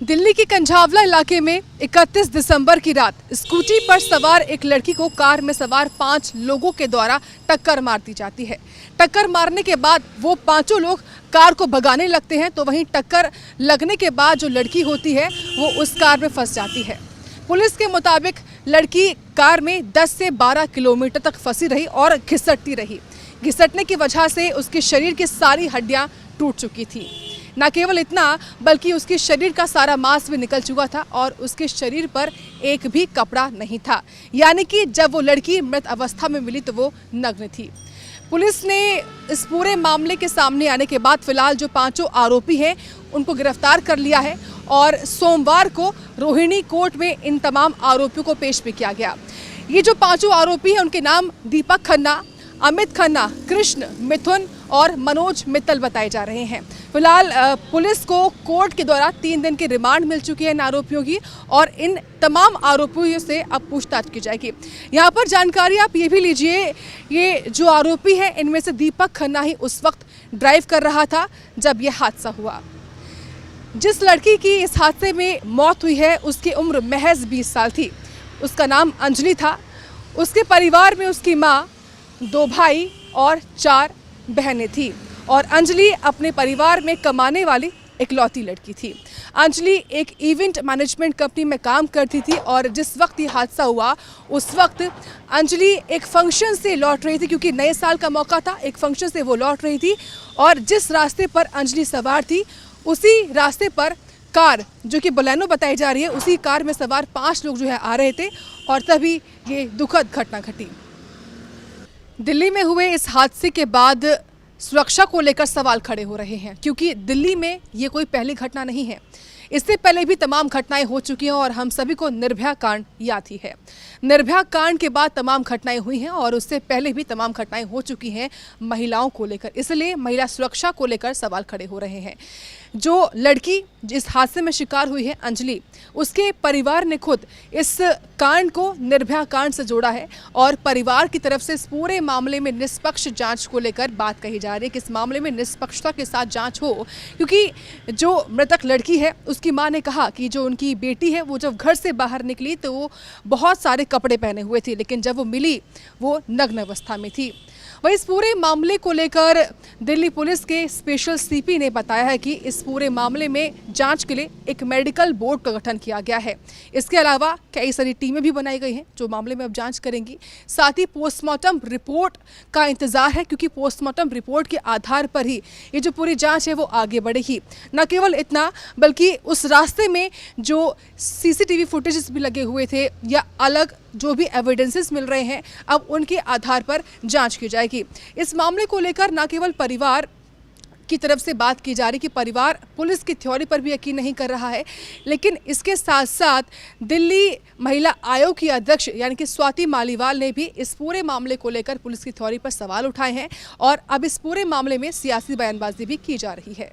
दिल्ली के कंझावला इलाके में 31 दिसंबर की रात स्कूटी पर सवार एक लड़की को कार में सवार 5 लोगों के द्वारा टक्कर मार दी जाती है। टक्कर मारने के बाद वो पांचों लोग कार को भगाने लगते हैं, तो वहीं टक्कर लगने के बाद जो लड़की होती है वो उस कार में फंस जाती है। पुलिस के मुताबिक लड़की कार में 10 से 12 किलोमीटर तक फंसी रही और घिसटती रही। घिसटने की वजह से उसके शरीर की सारी हड्डियां टूट चुकी थी। न केवल इतना बल्कि उसके शरीर का सारा मांस भी निकल चुका था और उसके शरीर पर एक भी कपड़ा नहीं था, यानी कि जब वो लड़की मृत अवस्था में मिली तो वो नग्न थी। पुलिस ने इस पूरे मामले के सामने आने के बाद फिलहाल जो पांचों आरोपी हैं उनको गिरफ्तार कर लिया है और सोमवार को रोहिणी कोर्ट में इन तमाम आरोपियों को पेश भी किया गया। ये जो पांचों आरोपी हैं उनके नाम दीपक खन्ना, अमित खन्ना, कृष्ण, मिथुन और मनोज मित्तल बताए जा रहे हैं। फिलहाल पुलिस को कोर्ट के द्वारा 3 दिन की रिमांड मिल चुकी है इन आरोपियों की और इन तमाम आरोपियों से अब पूछताछ की जाएगी। यहाँ पर जानकारी आप ये भी लीजिए, ये जो आरोपी है इनमें से दीपक खन्ना ही उस वक्त ड्राइव कर रहा था जब ये हादसा हुआ। जिस लड़की की इस हादसे में मौत हुई है उसकी उम्र महज 20 साल थी। उसका नाम अंजलि था। उसके परिवार में उसकी माँ, 2 भाई और 4 बहनें थी और अंजलि अपने परिवार में कमाने वाली इकलौती लड़की थी। अंजलि एक इवेंट मैनेजमेंट कंपनी में काम करती थी और जिस वक्त ये हादसा हुआ उस वक्त अंजलि एक फंक्शन से लौट रही थी, क्योंकि नए साल का मौका था। एक फंक्शन से वो लौट रही थी और जिस रास्ते पर अंजलि सवार थी उसी रास्ते पर कार, जो कि बोलेनो बताई जा रही है, उसी कार में सवार 5 लोग जो है आ रहे थे और तभी ये दुखद घटना घटी। दिल्ली में हुए इस हादसे के बाद सुरक्षा को लेकर सवाल खड़े हो रहे हैं, क्योंकि दिल्ली में ये कोई पहली घटना नहीं है। इससे पहले भी तमाम घटनाएं हो चुकी हैं और हम सभी को निर्भया कांड याद ही है। निर्भया कांड के बाद तमाम घटनाएं हुई हैं और उससे पहले भी तमाम घटनाएं हो चुकी हैं महिलाओं को लेकर। इसलिए महिला सुरक्षा को लेकर सवाल खड़े हो रहे हैं। जो लड़की जिस हादसे में शिकार हुई है अंजलि, उसके परिवार ने खुद इस कांड को निर्भया कांड से जोड़ा है और परिवार की तरफ से इस पूरे मामले में निष्पक्ष जांच को लेकर बात कही जा रही है कि इस मामले में निष्पक्षता के साथ जांच हो, क्योंकि जो मृतक लड़की है उसकी मां ने कहा कि जो उनकी बेटी है वो जब घर से बाहर निकली तो वो बहुत सारे कपड़े पहने हुए थी, लेकिन जब वो मिली वो नग्न अवस्था में थी। वही इस पूरे मामले को लेकर दिल्ली पुलिस के स्पेशल सीपी ने बताया है कि इस पूरे मामले में जांच के लिए एक मेडिकल बोर्ड का गठन किया गया है। इसके अलावा कई सारी टीमें भी बनाई गई हैं जो मामले में अब जांच करेंगी। साथ ही पोस्टमार्टम रिपोर्ट का इंतजार है, क्योंकि पोस्टमार्टम रिपोर्ट के आधार पर ही ये जो पूरी जाँच है वो आगे बढ़ेगी। न केवल इतना बल्कि उस रास्ते में जो CCTV फुटेजेस भी लगे हुए थे या अलग जो भी एविडेंसेस मिल रहे हैं, अब उनके आधार पर जांच की जाएगी। इस मामले को लेकर न केवल परिवार की तरफ से बात की जा रही कि परिवार पुलिस की थ्योरी पर भी यकीन नहीं कर रहा है, लेकिन इसके साथ साथ दिल्ली महिला आयोग की अध्यक्ष यानी कि स्वाति मालीवाल ने भी इस पूरे मामले को लेकर पुलिस की थ्योरी पर सवाल उठाए हैं और अब इस पूरे मामले में सियासी बयानबाजी भी की जा रही है।